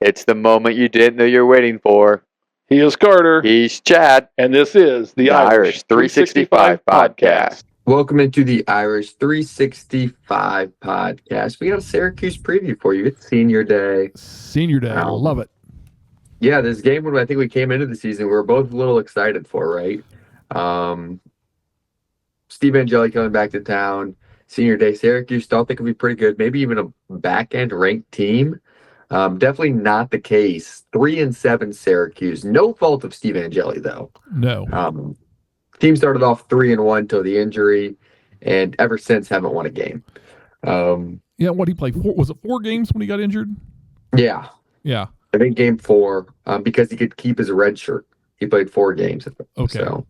It's the moment you didn't know you're waiting for. He is Carter. He's Chad. And this is the Irish 365 podcast. Welcome into the Irish 365 podcast. We got a Syracuse preview for you. It's senior day. I love it. Yeah, this game when I think we came into the season, we were both a little excited for, right? Steve Angeli coming back to town. Senior day. Syracuse thought they could be pretty good. Maybe even a back-end ranked team. Definitely not the case. 3-7 Syracuse. No fault of Steve Angeli, though. No. Team started off 3-1 till the injury, and ever since haven't won a game. What he played? Was it 4 games when he got injured? Yeah. I think game 4, because he could keep his red shirt. He played 4 games. Okay. So.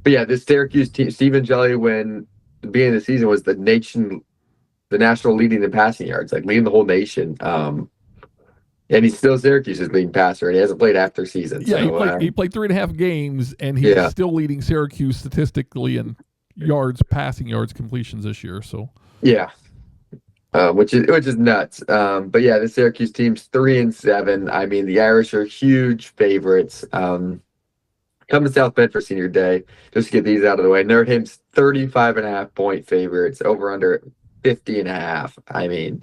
But yeah, this Syracuse team, Steve Angeli, when the beginning of the season was the national leading in passing yards, like leading the whole nation. And he's still Syracuse's leading passer, and he hasn't played after season. Yeah, so, he played 3.5 games, and he's still leading Syracuse statistically in passing yards, completions this year. So yeah, which is nuts. But yeah, the Syracuse team's 3-7. I mean, the Irish are huge favorites. Come to South Bend for senior day. Just to get these out of the way. Notre Dame's 35.5 point favorites, over under 50.5. I mean,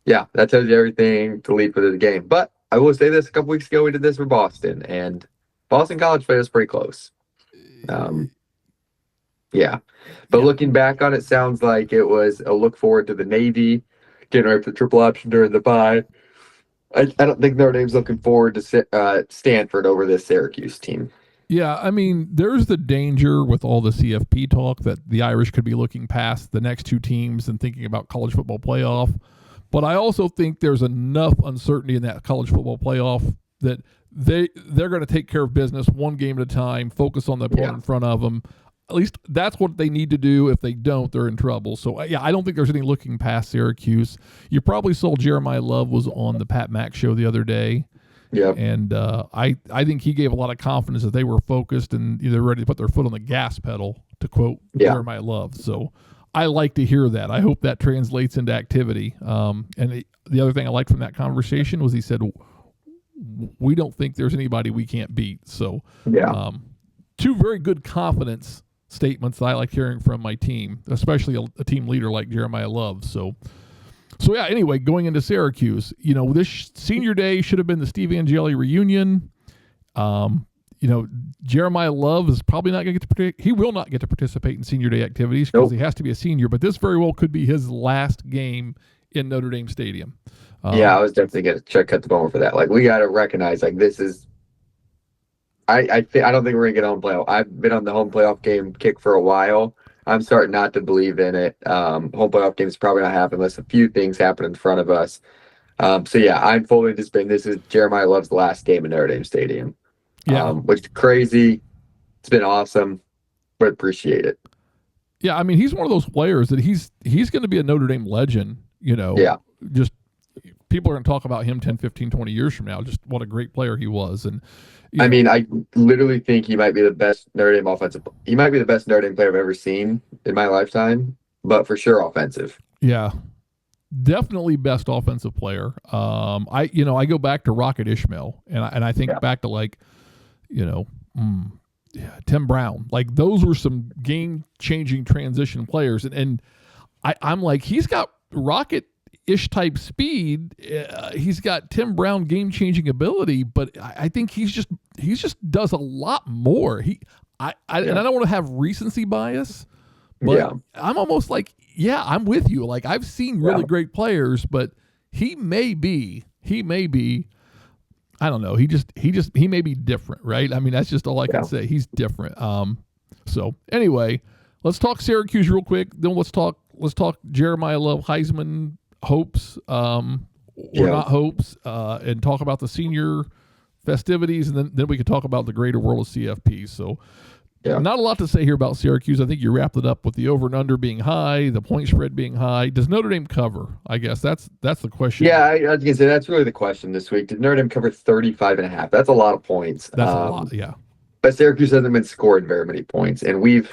yeah, that tells you everything to lead for the game. But I will say this: a couple weeks ago, we did this for Boston, and Boston College played us pretty close. Looking back on it, sounds like it was a look forward to the Navy, getting ready for the triple option during the bye. I don't think Notre Dame's looking forward to Stanford over this Syracuse team. Yeah, I mean, there's the danger with all the CFP talk that the Irish could be looking past the next 2 teams and thinking about college football playoff. But I also think there's enough uncertainty in that college football playoff that they're going to take care of business one game at a time, focus on the opponent in front of them. At least that's what they need to do. If they don't, they're in trouble. So, yeah, I don't think there's any looking past Syracuse. You probably saw Jeremiah Love was on the Pat Mack show the other day. Yeah. And I think he gave a lot of confidence that they were focused and they're ready to put their foot on the gas pedal, to quote Jeremiah Love. So I like to hear that. I hope that translates into activity. And the other thing I liked from that conversation was he said, we don't think there's anybody we can't beat. So 2 very good confidence statements that I like hearing from my team, especially a team leader like Jeremiah Love. So yeah, anyway, going into Syracuse, this senior day should have been the Steve Angeli reunion. Jeremiah Love is probably not going to get to he will not get to participate in senior day activities because he has to be a senior, but this very well could be his last game in Notre Dame Stadium. I was definitely going to cut the bone for that. Like, we got to recognize, like, this is I don't think we're going to get home playoff. I've been on the home playoff game kick for a while. I'm starting not to believe in it. Home playoff game is probably not happening unless a few things happen in front of us. I'm fully anticipating this is Jeremiah Love's last game in Notre Dame Stadium. Which is crazy. It's been awesome, but appreciate it. Yeah, I mean, he's one of those players that he's going to be a Notre Dame legend, just people are going to talk about him 10, 15, 20 years from now, just what a great player he was. And I mean, I literally think he might be the best Notre Dame he might be the best Notre Dame player I've ever seen in my lifetime, but for sure offensive. Yeah. Definitely best offensive player. I go back to Rocket Ishmael and I think back to Tim Brown. Like, those were some game-changing transition players. And I'm like, he's got Rocket-ish type speed. He's got Tim Brown game-changing ability, but I think he's just does a lot more. And I don't want to have recency bias, but I'm almost like, I'm with you. Like, I've seen really great players, but he may be, I don't know. He may be different, right? I mean, that's just all I can say. He's different. So anyway, let's talk Syracuse real quick. Then let's talk Jeremiah Love Heisman hopes, or not hopes, and talk about the senior festivities, and then we could talk about the greater world of CFP. So not a lot to say here about Syracuse. I think you wrapped it up with the over and under being high, the point spread being high. Does Notre Dame cover? I guess that's the question. Yeah, I was going to say that's really the question this week. Did Notre Dame cover 35.5? That's a lot of points. That's a lot, yeah. But Syracuse hasn't been scoring very many points, and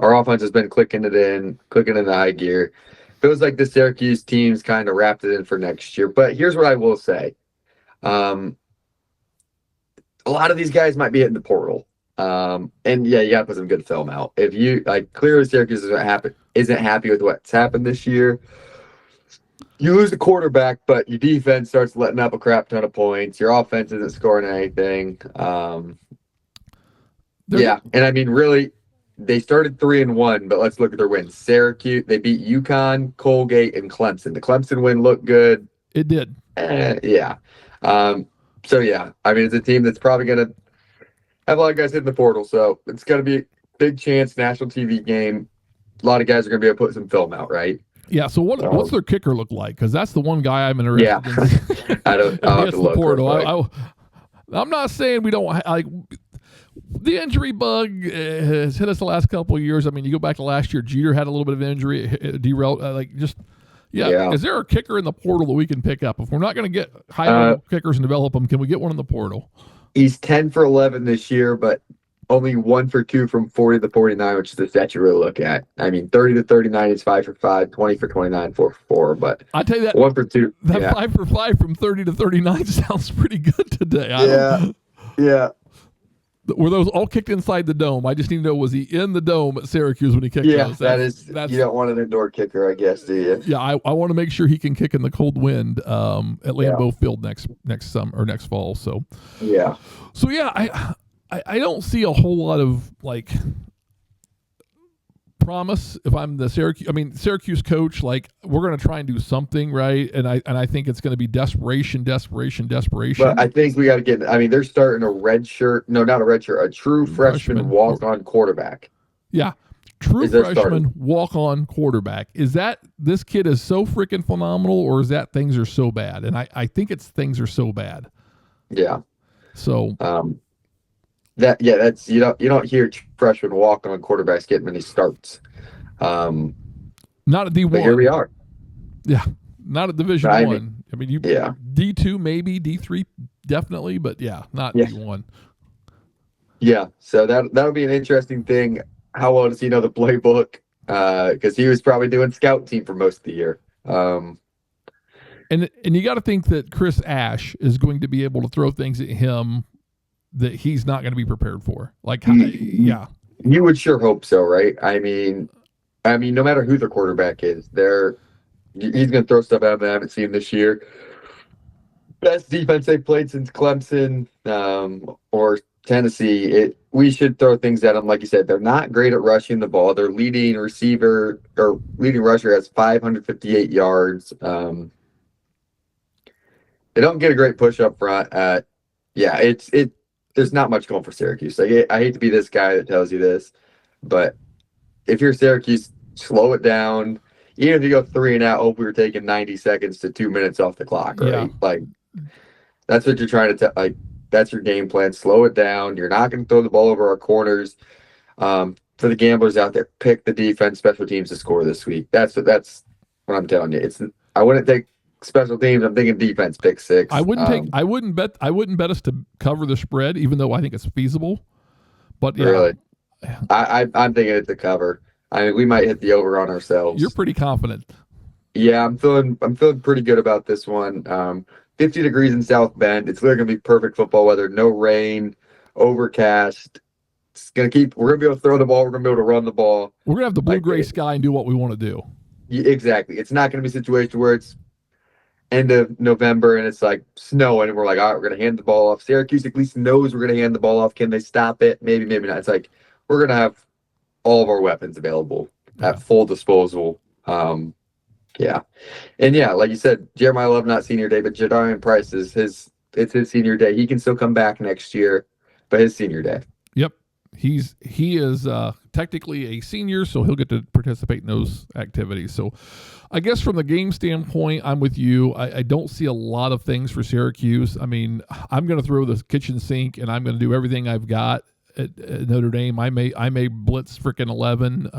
our offense has been clicking in the high gear. feels like the Syracuse team's kind of wrapped it in for next year. But here's what I will say. A lot of these guys might be hitting the portal. And yeah, you got to put some good film out. If you clearly Syracuse isn't happy with what's happened this year. You lose the quarterback, but your defense starts letting up a crap ton of points. Your offense isn't scoring anything. Yeah, and I mean, really, they started 3-1, but let's look at their wins. Syracuse, they beat UConn, Colgate, and Clemson. The Clemson win looked good. It did. Yeah. So yeah, I mean, it's a team that's probably going to have a lot of guys hitting the portal. So it's going to be a big chance, national TV game. A lot of guys are going to be able to put some film out, right? Yeah. So what's their kicker look like? Because that's the one guy I'm interested in. I'll have to look. The portal. I'm not saying we don't the injury bug has hit us the last couple of years. I mean, you go back to last year, Jeter had a little bit of injury, derailed. Yeah. Is there a kicker in the portal that we can pick up? If we're not going to get high-level kickers and develop them, can we get one in the portal? He's 10 for 11 this year, but only 1 for 2 from 40 to 49, which is the stat you really look at. I mean, 30 to 39 is 5 for 5, 20 for 29, 4 for 4. But I tell you that 1 for 2. That 5 for 5 from 30 to 39 sounds pretty good today. Yeah. Were those all kicked inside the dome? I just need to know, was he in the dome at Syracuse when he kicked those? That's you don't want an indoor kicker, I guess, do you? Yeah, I want to make sure he can kick in the cold wind at Lambeau Field next summer or next fall. So yeah. So yeah, I don't see a whole lot of promise if I'm the Syracuse coach. Like, we're going to try and do something, right? And I think it's going to be desperation. But I think we got to get. I mean, they're starting a true freshman walk-on quarterback. Yeah, true freshman walk-on quarterback. Is that this kid is so freaking phenomenal, or is that things are so bad? And I think it's things are so bad. Yeah. So that's you don't hear freshman walk-on quarterbacks get many starts. Not at D1. But here we are. Yeah, not at Division One. I mean, D2 maybe, D3 definitely, but not D1. Yeah, so that'll be an interesting thing. How well does he know the playbook? Because he was probably doing scout team for most of the year. And you got to think that Chris Ash is going to be able to throw things at him that he's not going to be prepared for. You would sure hope so, right? I mean, no matter who the quarterback is, he's going to throw stuff at him that I haven't seen this year. Best defense they've played since Clemson or Tennessee. We should throw things at them. Like you said, they're not great at rushing the ball. Their leading rusher has 558 yards. They don't get a great push up front. There's not much going for Syracuse. I hate to be this guy that tells you this, but if you're Syracuse, slow it down. Even if you go 3 and out, hope we were taking 90 seconds to 2 minutes off the clock, right? Yeah. That's what you're trying to tell. That's your game plan. Slow it down. You're not going to throw the ball over our corners. For the gamblers out there, pick the defense, special teams to score this week. That's what I'm telling you. I wouldn't take special teams. I'm thinking defense, pick 6. I wouldn't bet us to cover the spread, even though I think it's feasible. But yeah, really, I'm thinking it's a cover. I mean, we might hit the over on ourselves. You're pretty confident. Yeah, I'm feeling pretty good about this one. 50 degrees in South Bend. It's literally gonna be perfect football weather. No rain, overcast. We're gonna be able to throw the ball. We're gonna be able to run the ball. We're gonna have the blue-gray sky and do what we want to do. Yeah, exactly. It's not gonna be a situation where it's end of November and it's like snowing and we're like, all right, we're gonna hand the ball off. Syracuse at least knows we're gonna hand the ball off. Can they stop it? Maybe not. It's like we're gonna have all of our weapons available at full disposal. And like you said, Jeremiah Love not senior day, but Jadarian Price it's his senior day. He can still come back next year, but his senior day. Yep, he is technically a senior, so he'll get to participate in those activities. So I guess from the game standpoint, I'm with you. I don't see a lot of things for Syracuse. I mean, I'm going to throw the kitchen sink and I'm going to do everything I've got at Notre Dame. I may blitz freaking 11.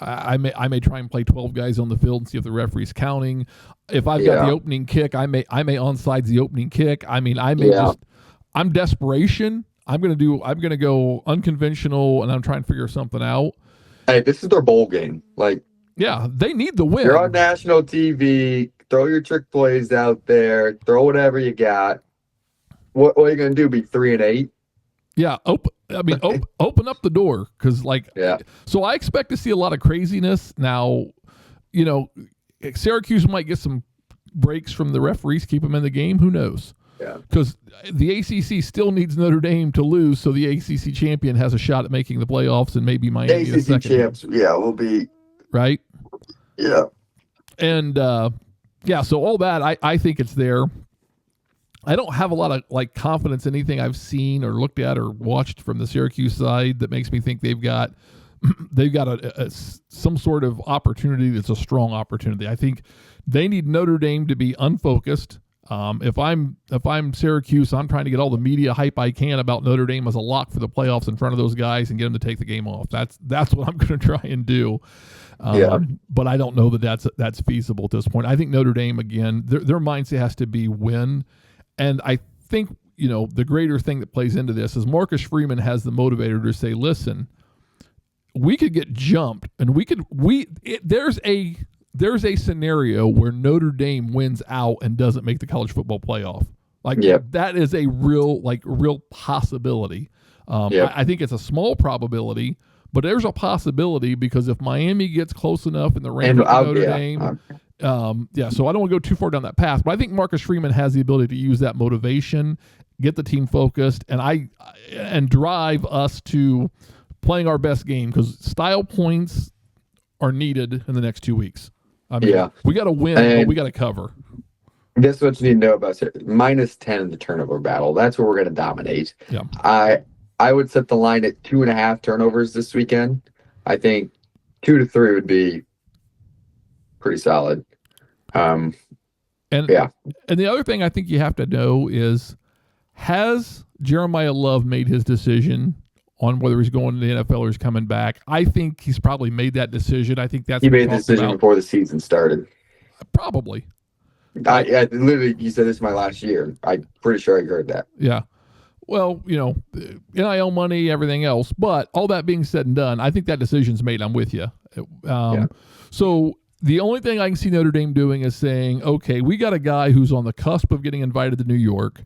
I may try and play 12 guys on the field and see if the referee's counting. If I've got the opening kick, I may onside the opening kick. I mean, I'm desperation. I'm going to go unconventional and I'm trying to figure something out. Hey, this is their bowl game. Like, Yeah, they need the win. You're on national TV. Throw your trick plays out there. Throw whatever you got. What are you going to do? Be 3-8? Yeah, open up the door because, Yeah. So I expect to see a lot of craziness now. Syracuse might get some breaks from the referees, keep them in the game. Who knows? Yeah. Because the ACC still needs Notre Dame to lose, so the ACC champion has a shot at making the playoffs, and maybe Miami a ACC second. champs, will be Right. Yeah. And so all that I think it's there. I don't have a lot of confidence in anything I've seen or looked at or watched from the Syracuse side that makes me think they've got some sort of opportunity that's a strong opportunity. I think they need Notre Dame to be unfocused. If I'm Syracuse, I'm trying to get all the media hype I can about Notre Dame as a lock for the playoffs in front of those guys and get them to take the game off. That's what I'm going to try and do. But I don't know that that's feasible at this point. I think Notre Dame, again, their mindset has to be win. And I think, the greater thing that plays into this is Marcus Freeman has the motivator to say, listen, we could get jumped and there's a scenario where Notre Dame wins out and doesn't make the college football playoff. That is a real possibility. I think it's a small probability, but there's a possibility because if Miami gets close enough in the ranking of Notre Dame, so I don't want to go too far down that path, but I think Marcus Freeman has the ability to use that motivation, get the team focused, and drive us to playing our best game because style points are needed in the next 2 weeks. We got to win, but we got to cover. This is what you need to know about -10 in the turnover battle. That's where we're going to dominate. Yeah. I would set the line at 2.5 turnovers this weekend. I think 2 to 3 would be pretty solid. And the other thing I think you have to know is, has Jeremiah Love made his decision on whether he's going to the NFL or he's coming back? I think he's probably made that decision. I think that's he made the decision before the season started. Probably. I literally, you said this is my last year. I'm pretty sure I heard that. Yeah. Well, NIL money, everything else. But all that being said and done, I think that decision's made. I'm with you. So the only thing I can see Notre Dame doing is saying, okay, we got a guy who's on the cusp of getting invited to New York.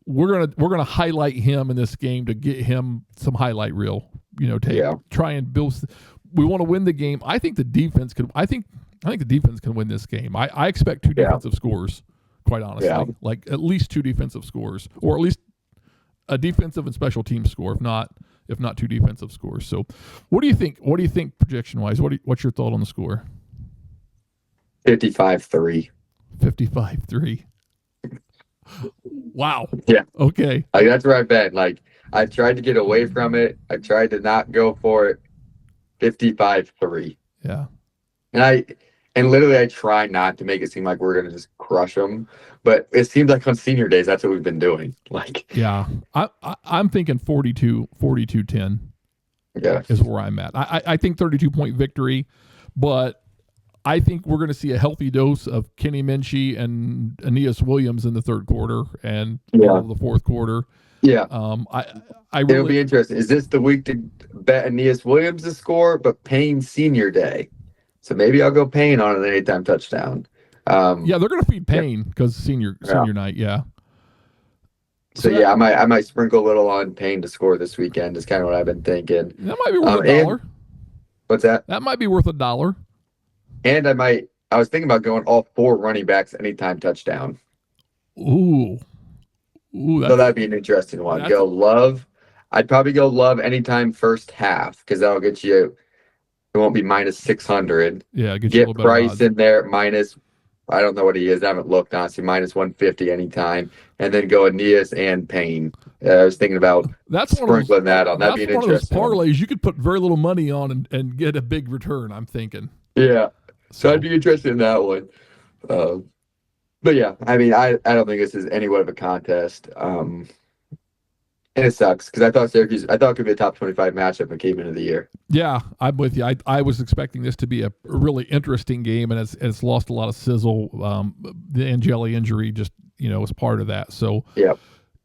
We're gonna highlight him in this game to get him some highlight reel. Try and build. We want to win the game. I think the defense could. I think the defense can win this game. I expect 2 defensive scores. Quite honestly, at least 2 defensive scores, or at least a defensive and special team score. If not 2 defensive scores. So, what do you think? What do you think projection wise? What's your thought on the score? 55-3. 55-3. Wow. Yeah. Okay. That's where I've been. I tried to get away from it. I tried to not go for it. 55-3. Yeah. And literally I try not to make it seem like we're going to just crush them, but it seems like on senior days that's what we've been doing. Yeah. I'm thinking 42-10. Yeah. Is where I'm at. I think 32-point victory, but I think we're going to see a healthy dose of Kenny Minchie and Aeneas Williams in the third quarter and all of the fourth quarter. Yeah. It'll be interesting. Is this the week to bet Aeneas Williams to score, but Payne senior day? So maybe I'll go Payne on an anytime touchdown. They're going to feed Payne because senior night. Yeah. So I might sprinkle a little on Payne to score this weekend. Is kind of what I've been thinking. That might be worth $1. What's that? That might be worth $1. And I was thinking about going all 4 running backs anytime touchdown. Ooh, so that'd be an interesting one. Go Love. I'd probably go Love anytime first half because that'll get you. It won't be -600. Yeah, get Price in there minus. I don't know what he is. I haven't looked honestly. -150 anytime, and then go Aeneas and Payne. I was thinking about sprinkling that on. That'd be an interesting one of those parlays you could put very little money on and get a big return. I'm thinking. Yeah. So I'd be interested in that one. But yeah, I mean, I don't think this is anywhat of a contest. And it sucks because I thought it could be a top 25 matchup and came into the year. Yeah, I'm with you. I was expecting this to be a really interesting game, and it's lost a lot of sizzle. The Angeli injury just, was part of that. So yeah.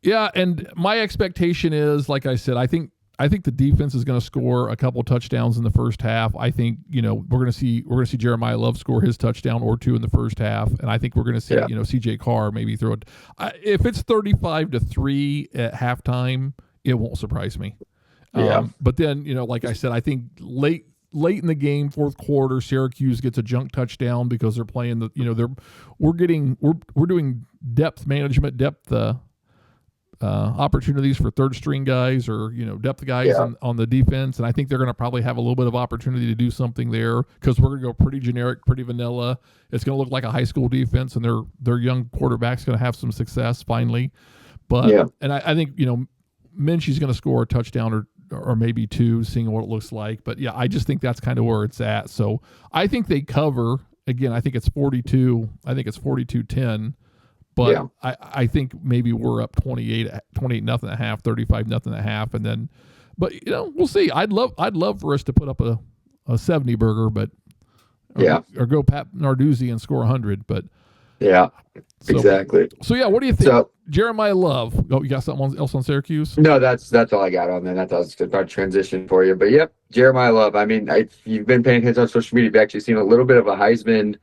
Yeah, and my expectation is, like I said, I think the defense is going to score a couple touchdowns in the first half. I think we're going to see Jeremiah Love score his touchdown or two in the first half, and I think we're going to see CJ Carr maybe throw it. If it's 35-3 at halftime, it won't surprise me. But then like I said, I think late in the game, fourth quarter, Syracuse gets a junk touchdown because they're playing we're doing depth management, opportunities for third string guys or depth guys on the defense, and I think they're going to probably have a little bit of opportunity to do something there because we're going to go pretty generic, pretty vanilla. It's going to look like a high school defense, and their young quarterback's going to have some success finally. But and I think Minchie's going to score a touchdown or maybe two, seeing what it looks like. But I just think that's kind of where it's at. So I think they cover again. I think it's 42. I think it's 42-10. But I think maybe we're up 28 nothing at half, 35 nothing at half, and then, but we'll see. I'd love for us to put up a 70 burger, but or go Pat Narduzzi and score 100. But exactly. So what do you think, Jeremiah Love? Oh, you got something else on Syracuse? No, that's all I got on there. That's all about transition for you. But Jeremiah Love. I mean, you've been paying attention on social media. You've actually seen a little bit of a Heisman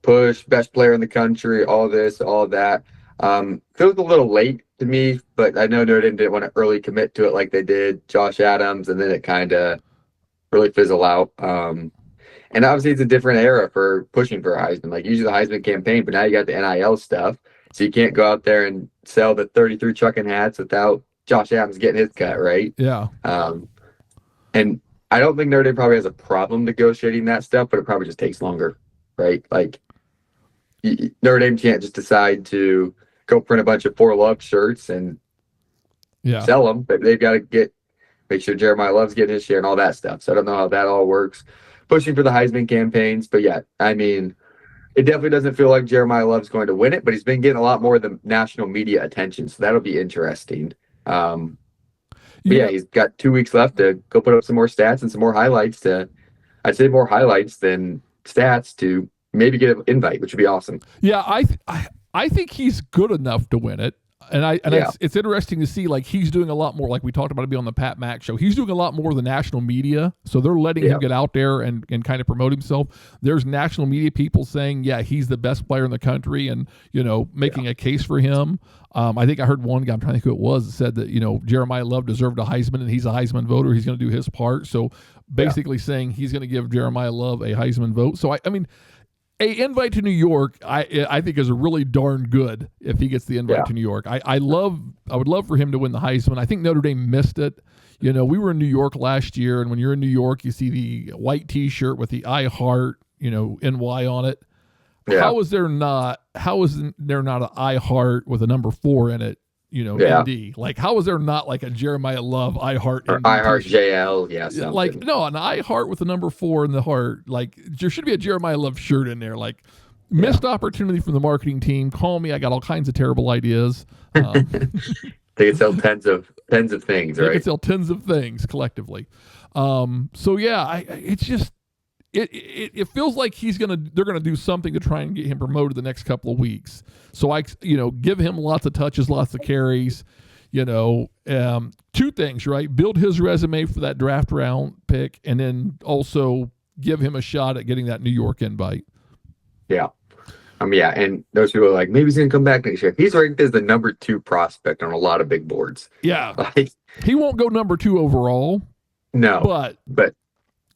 push, best player in the country, all this, all that. Feels a little late to me, but I know Notre Dame didn't want to early commit to it like they did Josh Adams, and then it kind of really fizzle out. And obviously it's a different era for pushing for a Heisman. Like usually the Heisman campaign, but now you got the NIL stuff, so you can't go out there and sell the 33 trucking hats without Josh Adams getting his cut, right? Yeah. And I don't think Notre Dame probably has a problem negotiating that stuff, but it probably just takes longer, right? Like Notre Dame can't just decide to go print a bunch of For Love shirts and sell them. But they've got to make sure Jeremiah Love's getting his share and all that stuff. So I don't know how that all works. Pushing for the Heisman campaigns, but I mean, it definitely doesn't feel like Jeremiah Love's going to win it, but he's been getting a lot more of the national media attention, so that'll be interesting. He's got 2 weeks left to go put up some more stats and some more highlights I'd say more highlights than stats to maybe get an invite, which would be awesome. Yeah, I think he's good enough to win it. And it's interesting to see, like, he's doing a lot more, like we talked about it on the Pat Mack show. He's doing a lot more of the national media. So they're letting him get out there and kind of promote himself. There's national media people saying, he's the best player in the country and, making a case for him. I think I heard one guy, I'm trying to think who it was, that said that, Jeremiah Love deserved a Heisman and he's a Heisman voter. He's going to do his part. So basically saying he's going to give Jeremiah Love a Heisman vote. So, I mean, an invite to New York, I think, is really darn good if he gets the invite to New York. I would love for him to win the Heisman. I think Notre Dame missed it. We were in New York last year, and when you're in New York, you see the white T-shirt with the I Heart, NY on it. Yeah. How is there not an I Heart with a number 4 in it? ND. Like, how is there not like a Jeremiah Love I Heart or I Heart JL? Something. Like, no, an I Heart with the number 4 in the heart. Like, there should be a Jeremiah Love shirt in there. Like, missed opportunity from the marketing team. Call me. I got all kinds of terrible ideas. They could sell tens of things, right? They could sell tens of things collectively. It's just. It feels like they're gonna do something to try and get him promoted the next couple of weeks. So give him lots of touches, lots of carries, 2 things, right? Build his resume for that draft round pick, and then also give him a shot at getting that New York invite. Yeah. And those people are like, maybe he's gonna come back next year. He's ranked as the number 2 prospect on a lot of big boards. Yeah. He won't go number 2 overall. No. But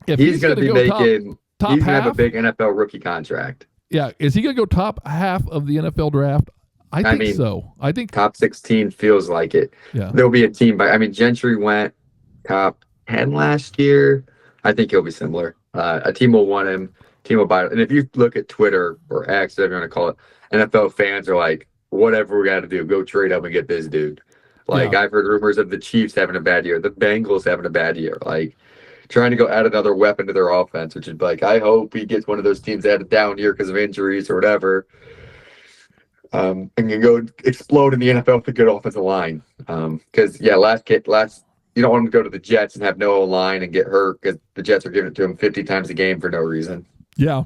if he's going to be making, he's going to have a big NFL rookie contract. Yeah. Is he going to go top half of the NFL draft? I think so. I think top 16 feels like it. Yeah. There'll be a team Gentry went top 10 last year. I think he'll be similar. A team will want him. Team will buy it. And if you look at Twitter or X, whatever you want to call it, NFL fans are like, whatever we got to do, go trade up and get this dude. Like, I've heard rumors of the Chiefs having a bad year, the Bengals having a bad year. Like, trying to go add another weapon to their offense, which is like, I hope he gets one of those teams that had a down year because of injuries or whatever, and can go explode in the NFL with a good offensive line. Because last you don't want him to go to the Jets and have no line and get hurt because the Jets are giving it to him 50 times a game for no reason. Yeah.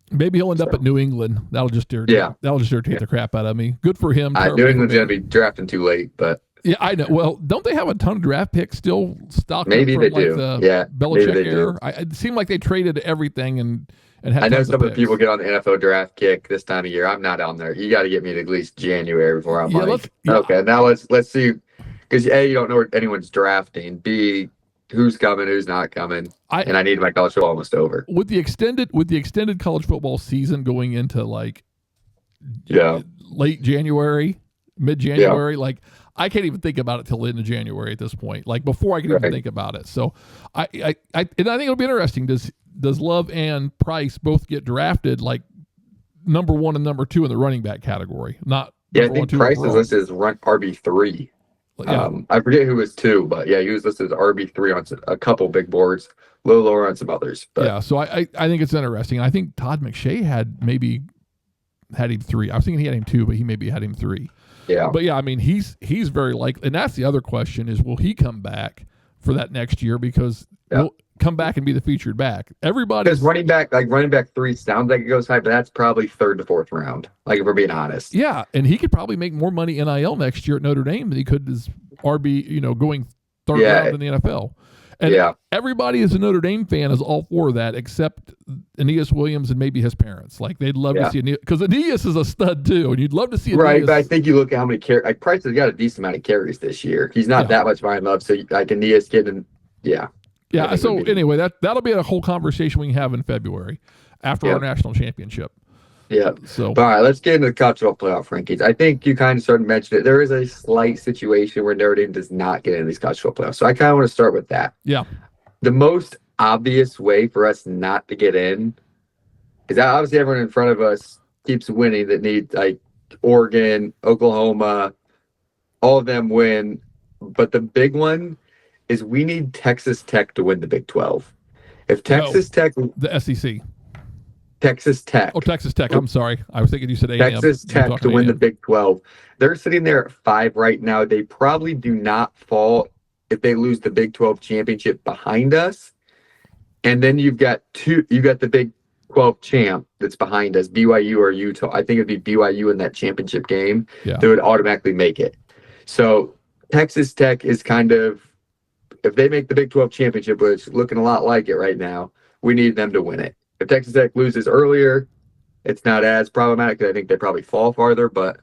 Maybe he'll end up at New England. That'll just irritate the crap out of me. Good for him. New England's going to be drafting too late, but Yeah, I know. Well, don't they have a ton of draft picks still stocked Maybe up they from like do. the Yeah, maybe Belichick they do. era? It seemed like they traded everything and had I know tons some of the picks. people get on the NFL draft kick this time of year. I'm not on there. You got to get me to at least January before I'm okay, now let's see. Because A, you don't know where anyone's drafting. B, who's coming, who's not coming. And I need my college football almost over. With the extended college football season going into like late January, mid-January, like I can't even think about it till the end of January at this point. Like before I can even think about it. So I think it'll be interesting. Does Love and Price both get drafted like number 1 and number 2 in the running back category? Not I think Price is listed as RB3. Yeah. I forget who was 2, but yeah, he was listed as RB3 on a couple big boards, a little lower on some others. But yeah, so I think it's interesting. I think Todd McShay had him 3. I was thinking he had him 2, but he maybe had him 3. Yeah. But yeah, I mean he's very likely, and that's the other question is will he come back for that next year because he'll come back and be the featured back. Everybody's running back 3 sounds like it goes high, but that's probably 3rd to 4th round. Like if we're being honest. Yeah, and he could probably make more money NIL next year at Notre Dame than he could as RB, going 3rd round in the NFL. And everybody as a Notre Dame fan is all for that, except Aeneas Williams and maybe his parents. Like they'd love to see Aeneas, because Aeneas is a stud too, and you'd love to see Aeneas. Right, but I think you look at how many carries. Like Price has got a decent amount of carries this year. He's not that much behind Love, so like Aeneas getting, Yeah. So anyway, that'll be a whole conversation we can have in February after our national championship. Yeah. So all right, let's get into the college football playoff rankings. I think you kind of started mentioning it. There is a slight situation where Notre Dame does not get into these college football playoffs. So I kind of want to start with that. Yeah. The most obvious way for us not to get in is that obviously everyone in front of us keeps winning that need like Oregon, Oklahoma, all of them win. But the big one is we need Texas Tech to win the Big 12. If Texas Tech, the SEC. Texas Tech. Oh, Texas Tech. I'm sorry. I was thinking you said A&M. Texas Tech to win the Big 12. They're sitting there at 5 right now. They probably do not fall if they lose the Big 12 championship behind us. And then you've got the Big 12 champ that's behind us, BYU or Utah. I think it'd be BYU in that championship game. Yeah. They would automatically make it. So Texas Tech is kind of, if they make the Big 12 championship, which is looking a lot like it right now, we need them to win it. If Texas Tech loses earlier, it's not as problematic because I think they probably fall farther. But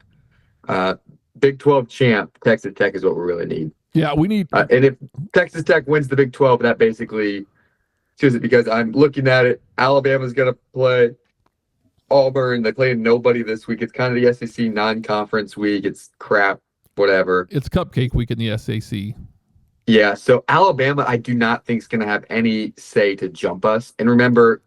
Big 12 champ, Texas Tech is what we really need. Yeah, we need. And if Texas Tech wins the Big 12, that basically choose it because I'm looking at it. Alabama's going to play Auburn. They played nobody this week. It's kind of the SEC non-conference week. It's crap, whatever. It's cupcake week in the SEC. Yeah, so Alabama, I do not think is going to have any say to jump us. And remember,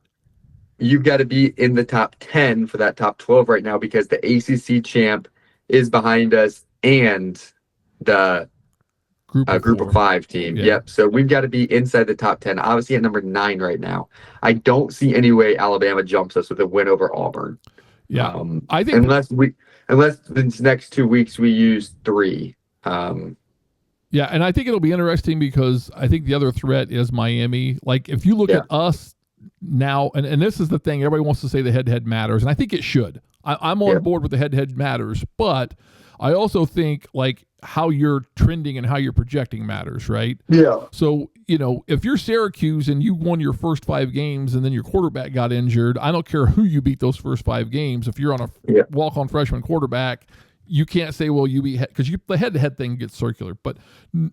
you've got to be in the top 10 for that top 12 right now because the ACC champ is behind us and the group of 5 team. Yeah. Yep. So we've got to be inside the top 10, obviously at number 9 right now. I don't see any way Alabama jumps us with a win over Auburn. Yeah. I think unless the next 2 weeks we use 3. Yeah, and I think it'll be interesting because I think the other threat is Miami. Like, if you look at us now, and this is the thing, everybody wants to say the head-to-head matters, and I think it should. I'm on board with the head-to-head matters, but I also think, like, how you're trending and how you're projecting matters, right? Yeah. So, if you're Syracuse and you won your first 5 games and then your quarterback got injured, I don't care who you beat those first 5 games. If you're on a walk-on freshman quarterback, you can't say, well, you beat, because the head-to-head thing gets circular. But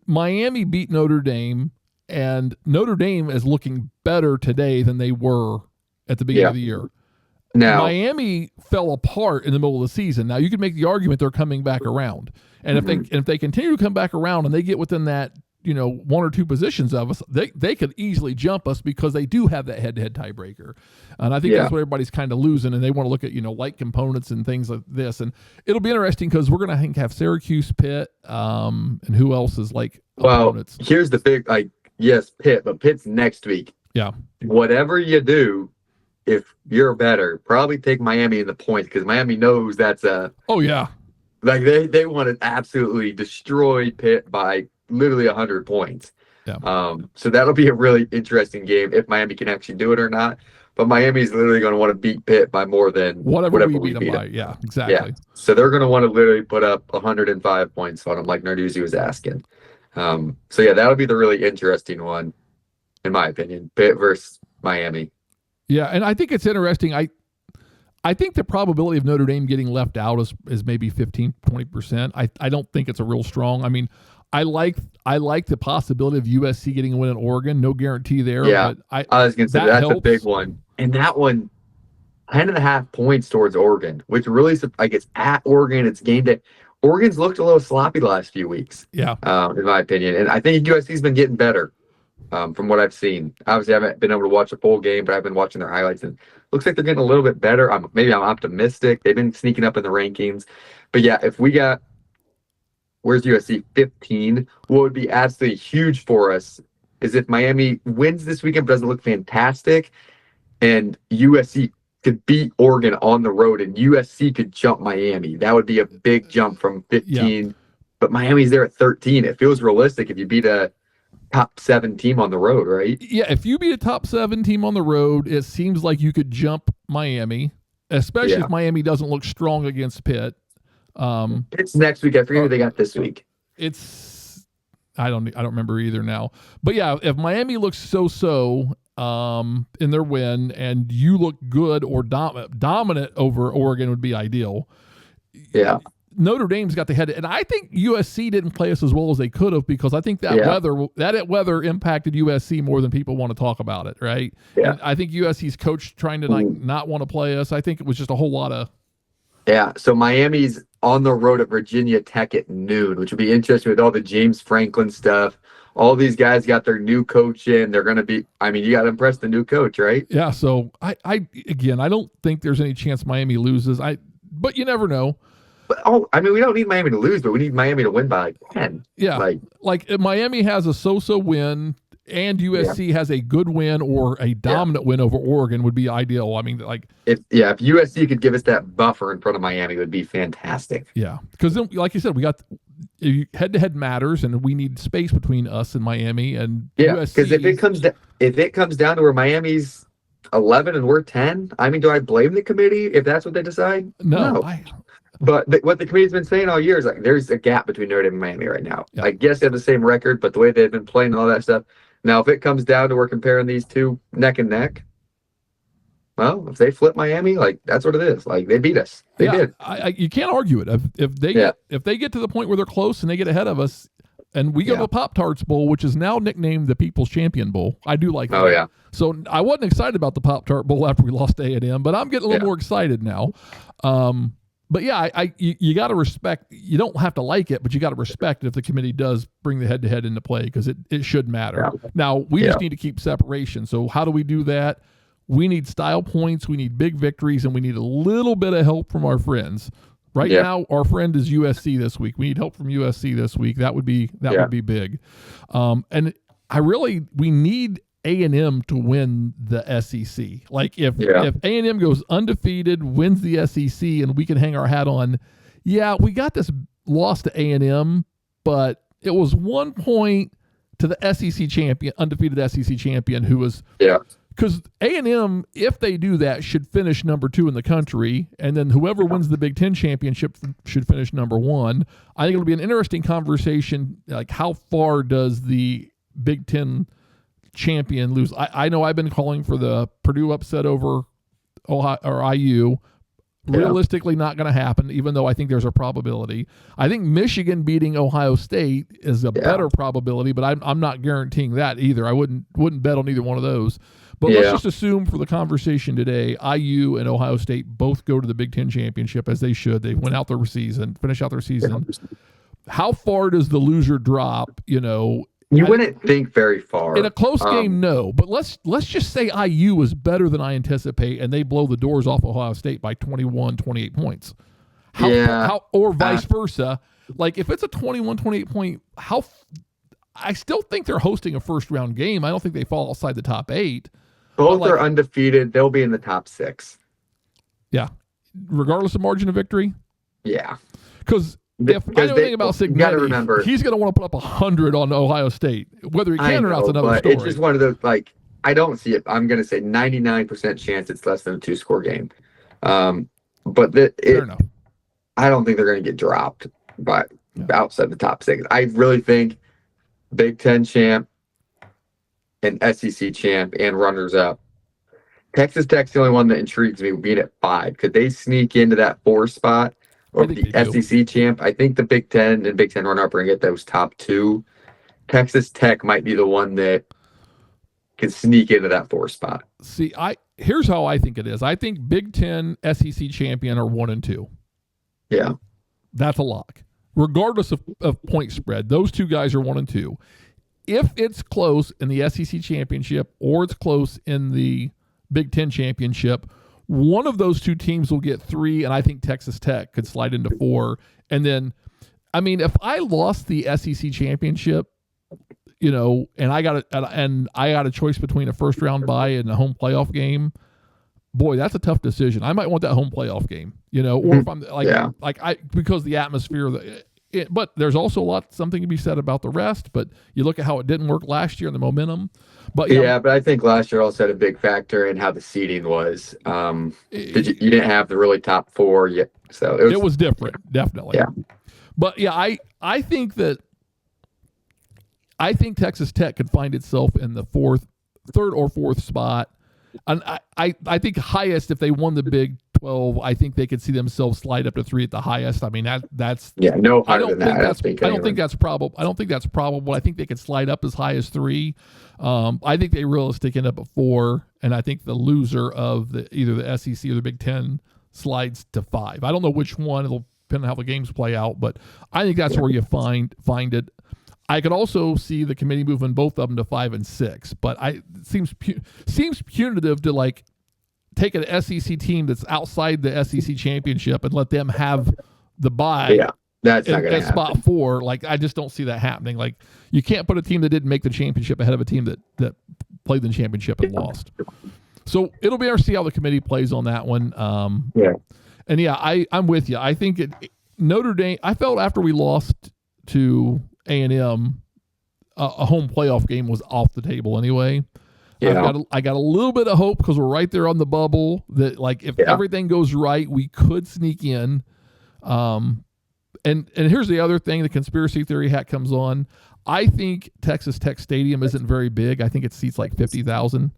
Miami beat Notre Dame, and Notre Dame is looking better today than they were at the beginning of the year. Now, Miami fell apart in the middle of the season. Now, you could make the argument they're coming back around. And if they continue to come back around and they get within that, 1 or 2 positions of us, they could easily jump us because they do have that head-to-head tiebreaker. And I think that's what everybody's kind of losing, and they want to look at, light components and things like this. And it'll be interesting because we're going to have Syracuse, Pitt, and who else is opponents. Here's the big, yes, Pitt, but Pitt's next week. Yeah. Whatever you do, if you're better, probably take Miami in the points because Miami knows that's a... Oh, yeah. Like, they want to absolutely destroy Pitt by literally 100 points. Yeah. So that'll be a really interesting game if Miami can actually do it or not. but Miami's literally going to want to beat Pitt by more than whatever we beat them by. Yeah, exactly. Yeah. So they're going to want to literally put up 105 points on them, like Narduzzi was asking. So yeah, that'll be the really interesting one, in my opinion. Pitt versus Miami. Yeah, and I think it's interesting. I think the probability of Notre Dame getting left out is maybe 15, 20%. I don't think it's a real strong. I mean, I like the possibility of USC getting a win in Oregon. No guarantee there. Yeah, but I was going to say that's helps. a big one. And that one, 10.5 points towards Oregon, which really, like, it's at Oregon. It's game day. Oregon's looked a little sloppy the last few weeks. Yeah. In my opinion. And I think USC's been getting better from what I've seen. Obviously, I haven't been able to watch a full game, but I've been watching their highlights, and looks like they're getting a little bit better. Maybe I'm optimistic. They've been sneaking up in the rankings. But yeah, if we got, where's USC? 15. What would be absolutely huge for us is if Miami wins this weekend, but doesn't look fantastic, and USC could beat Oregon on the road, and USC could jump Miami. That would be a big jump from 15. Yeah. But Miami's there at 13. It feels realistic if you beat a top 7 team on the road, right? Yeah, if you beat a top 7 team on the road, it seems like you could jump Miami, especially if Miami doesn't look strong against Pitt. It's next week. I forget who they got this week. I don't remember either now. But yeah, if Miami looks so in their win, and you look good or dominant over Oregon would be ideal. Yeah. Notre Dame's got the head, and I think USC didn't play us as well as they could have, because I think that weather impacted USC more than people want to talk about it, right? Yeah. And I think USC's coach trying to not want to play us. I think it was just a whole lot of. Yeah. So Miami's on the road at Virginia Tech at noon, which would be interesting with all the James Franklin stuff. All these guys got their new coach in. They're going to be. I mean, you got to impress the new coach, right? Yeah. So I don't think there's any chance Miami loses. But you never know. But, I mean, we don't need Miami to lose, but we need Miami to win by like 10. Yeah. Like if Miami has a so-so win and USC has a good win or a dominant win over Oregon would be ideal. I mean, if USC could give us that buffer in front of Miami, it would be fantastic. Yeah. Because then, like you said, we got head-to-head matters, and we need space between us and Miami and USC. Because if it comes down to where Miami's 11 and we're 10, I mean, do I blame the committee if that's what they decide? No. But what the committee's been saying all year is like there's a gap between Notre Dame and Miami right now. Yeah. I guess they have the same record, but the way they've been playing and all that stuff. Now, if it comes down to we're comparing these two neck and neck, well, if they flip Miami, like that's what it is. Like they beat us. They did. You can't argue it. If they get to the point where they're close and they get ahead of us, and we go to the Pop-Tarts Bowl, which is now nicknamed the People's Champion Bowl. I do like that. Oh, yeah. So I wasn't excited about the Pop-Tart Bowl after we lost to A&M, but I'm getting a little more excited now. But yeah, you got to respect. You don't have to like it, but you got to respect it if the committee does bring the head-to-head into play, because it should matter. Yeah. Now, we just need to keep separation. So how do we do that? We need style points, we need big victories, and we need a little bit of help from our friends. Right now, our friend is USC this week. We need help from USC this week. That would be big. And we need A&M to win the SEC. Like if A&M goes undefeated, wins the SEC, and we can hang our hat on, we got this loss to A&M, but it was 1 point to the SEC champion, undefeated SEC champion, who was because A&M, if they do that, should finish number 2 in the country, and then whoever wins the Big Ten championship should finish number 1. I think it'll be an interesting conversation. Like, how far does the Big Ten champion lose? I know I've been calling for the Purdue upset over Ohio or IU. Realistically, not going to happen, even though I think there's a probability. I think Michigan beating Ohio State is a better probability, but I'm not guaranteeing that either. I wouldn't bet on either one of those. But let's just assume for the conversation today, IU and Ohio State both go to the Big Ten championship, as they should. They finish out their season. How far does the loser drop? You wouldn't think very far. In a close game, no. But let's just say IU is better than I anticipate, and they blow the doors off Ohio State by 21, 28 points. Or vice versa. Like, if it's a 21, 28 point, I still think they're hosting a first-round game. I don't think they fall outside the top 8. Both are undefeated. They'll be in the top 6. Yeah. Regardless of margin of victory? Yeah. Because if I know anything about Signetti, he's going to want to put up 100 on Ohio State. Whether he can or not is another story. It's just one of those, like, I don't see it. I'm going to say 99% chance it's less than a 2-score game. But Fair enough. I don't think they're going to get dropped by outside the top 6. I really think Big Ten champ and SEC champ and runners up. Texas Tech's the only one that intrigues me being at 5. Could they sneak into that 4 spot over the SEC champ? I think the Big Ten and Big Ten runner-up are going to get those top 2. Texas Tech might be the one that can sneak into that 4 spot. See, here's how I think it is. I think Big Ten, SEC champion are 1 and 2. Yeah. That's a lock. Regardless of point spread, those 2 guys are 1 and 2. If it's close in the SEC championship or it's close in the Big Ten championship, one of those 2 teams will get 3, and I think Texas Tech could slide into 4. And then, I mean, if I lost the SEC championship, and I got a choice between a first round bye and a home playoff game, boy, that's a tough decision. I might want that home playoff game, or if I'm because the atmosphere. But there's also something to be said about the rest. But you look at how it didn't work last year and the momentum. But but I think last year also had a big factor in how the seeding was. You didn't have the really top 4 yet, so it was different, definitely. Yeah. But I think Texas Tech could find itself in the 3rd or 4th spot. And I think highest, if they won the Big 12, I think they could see themselves slide up to 3 at the highest. I mean, that's no higher than that. I don't think that's probable. I think they could slide up as high as 3. I think they realistically end up at 4, and I think the loser of either the SEC or the Big Ten slides to 5. I don't know which one. It'll depend on how the games play out, but I think that's where you find it. I could also see the committee moving both of them to 5 and 6, but it seems punitive to take an SEC team that's outside the SEC championship and let them have the bye. Yeah, that's not going to happen. Spot 4, I just don't see that happening. You can't put a team that didn't make the championship ahead of a team that played the championship and lost. So it'll be interesting to see how the committee plays on that one. And I'm with you. I think Notre Dame. I felt after we lost to A&M, a home playoff game was off the table anyway. Yeah. I got a little bit of hope because we're right there on the bubble that if everything goes right, we could sneak in. And here's the other thing, the conspiracy theory hat comes on. I think Texas Tech Stadium isn't very big. I think it seats 50,000.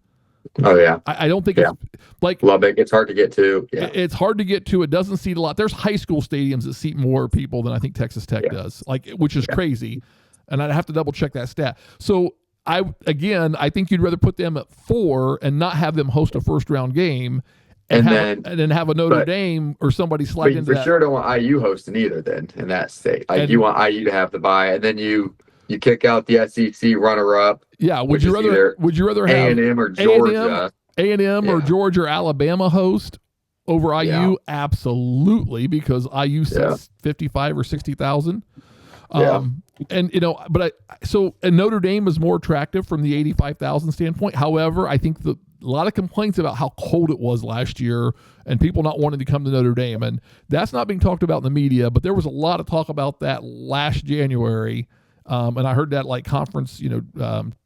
Oh yeah. I don't think it's Lubbock. It's hard to get to. Yeah. It's hard to get to. It doesn't seat a lot. There's high school stadiums that seat more people than I think Texas Tech does. Which is crazy. And I'd have to double check that stat. So I think you'd rather put them at 4 and not have them host a first round game and then have a Notre Dame or somebody slide into that. For sure don't want IU hosting either then in that state. You want IU to have the bye, and then you kick out the SEC runner up. Yeah, would you rather have A&M or Georgia? A&M or Georgia or Alabama host over IU? Yeah. Absolutely, because IU says 55 or 60,000. And Notre Dame is more attractive from the 85,000 standpoint. However, I think a lot of complaints about how cold it was last year and people not wanting to come to Notre Dame, and that's not being talked about in the media, but there was a lot of talk about that last January. And I heard that conference,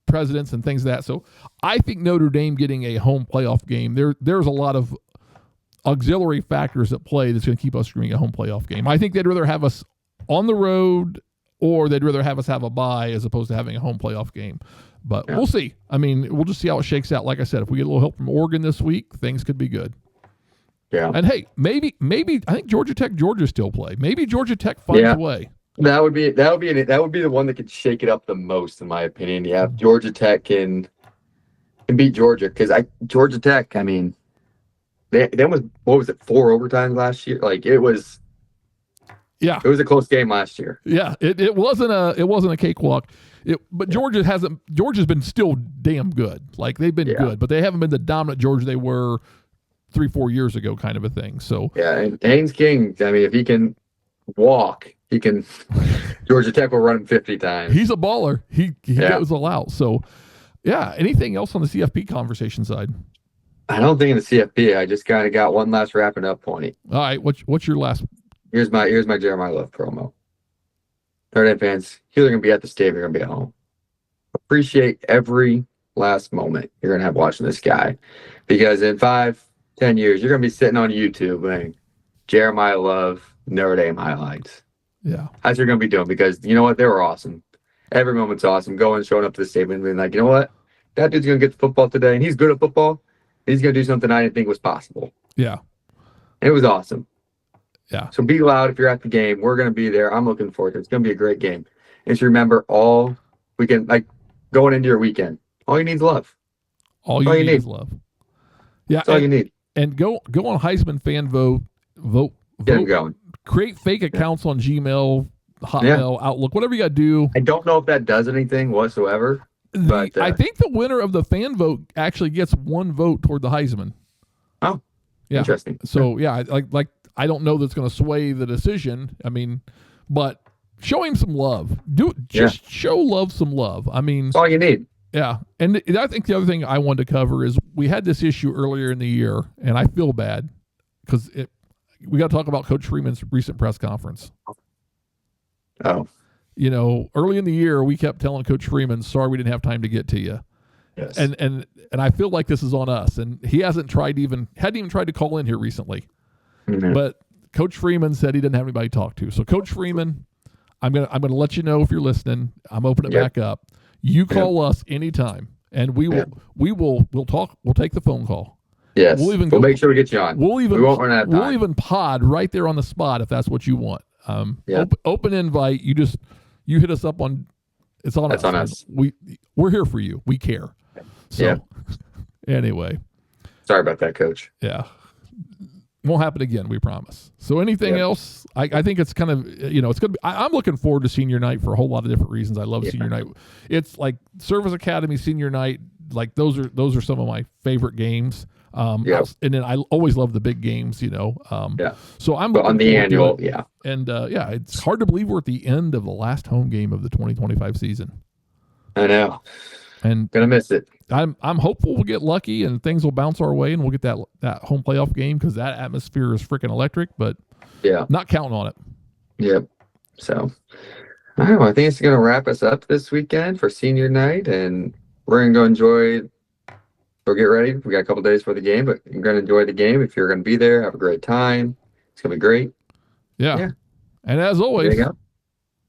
presidents and things like that. So I think Notre Dame getting a home playoff game, there's a lot of auxiliary factors at play that's going to keep us from getting a home playoff game. I think they'd rather have us on the road, or they'd rather have us have a bye as opposed to having a home playoff game. But we'll see. I mean, we'll just see how it shakes out. Like I said, if we get a little help from Oregon this week, things could be good. Yeah. And hey, maybe I think Georgia still play. Maybe Georgia Tech finds a way. That would be the one that could shake it up the most, in my opinion. Yeah, Georgia Tech can beat Georgia, because Georgia Tech. I mean, they was, what was it, 4 overtimes last year? It was. Yeah, it was a close game last year. Yeah, it wasn't a cakewalk. But Georgia's been still damn good. They've been good, but they haven't been the dominant Georgia they were 3-4 years ago, kind of a thing. So and Haynes King. I mean, if he can walk, he can. Georgia Tech will run him 50 times. He's a baller. He goes all out. So anything else on the CFP conversation side? I don't think in the CFP. I just kind of got one last wrapping up point. All right, what's your last? Here's my Jeremiah Love promo. Notre Dame fans, you're either going to be at the stadium or you're going to be at home. Appreciate every last moment you're going to have watching this guy. Because in 5-10 years, you're going to be sitting on YouTube going, Jeremiah Love, Notre Dame highlights. Yeah. That's what you're going to be doing because you know what? They were awesome. Every moment's awesome. Showing up to the stadium and being like, you know what? That dude's going to get the football today, and he's good at football. He's going to do something I didn't think was possible. Yeah. And it was awesome. Yeah. So be loud if you're at the game. We're going to be there. I'm looking forward to it. It's going to be a great game. And just remember all weekend, like going into your weekend, all you need is love. All you need is love. Yeah. That's all you need. And go on Heisman fan vote. Get them going. Create fake accounts on Gmail, Hotmail, Outlook, whatever you got to do. I don't know if that does anything whatsoever. But I think the winner of the fan vote actually gets one vote toward the Heisman. Oh, yeah. Interesting. So yeah, like I don't know that's going to sway the decision. I mean, but show him some love. Show love some love. I mean, that's all you need. Yeah, and I think the other thing I wanted to cover is we had this issue earlier in the year, and I feel bad because we got to talk about Coach Freeman's recent press conference. Oh. You know, early in the year, we kept telling Coach Freeman, sorry we didn't have time to get to you. Yes. And I feel like this is on us. And he hadn't even tried to call in here recently. Mm-hmm. But Coach Freeman said he didn't have anybody to talk to. So Coach Freeman, I'm gonna let you know if you're listening. I'm opening it back up. You call us anytime, and we'll talk. We'll take the phone call. Yes. We'll make sure we get you on. We won't run out of time. We'll even pod right there on the spot if that's what you want. Open invite. You hit us up on. It's on us. That's on us. We're here for you. We care. So anyway. Sorry about that, Coach. Yeah. Won't happen again, we promise. So anything else? I think it's kind of, it's going to be, I'm looking forward to senior night for a whole lot of different reasons. I love senior night. It's like Service Academy senior night. Like those are some of my favorite games. And then I always love the big games, So I'm looking on the annual. And it's hard to believe we're at the end of the last home game of the 2025 season. I know. And gonna miss it. I'm hopeful we'll get lucky and things will bounce our way and we'll get that home playoff game because that atmosphere is freaking electric. But not counting on it. Yep. So, I don't know. I think it's gonna wrap us up this weekend for senior night, and we're gonna go enjoy. We'll get ready. We got a couple days for the game, but you're gonna enjoy the game. If you're gonna be there, have a great time. It's gonna be great. Yeah. And as always, there you go.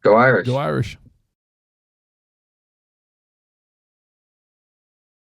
Go Irish. Go Irish.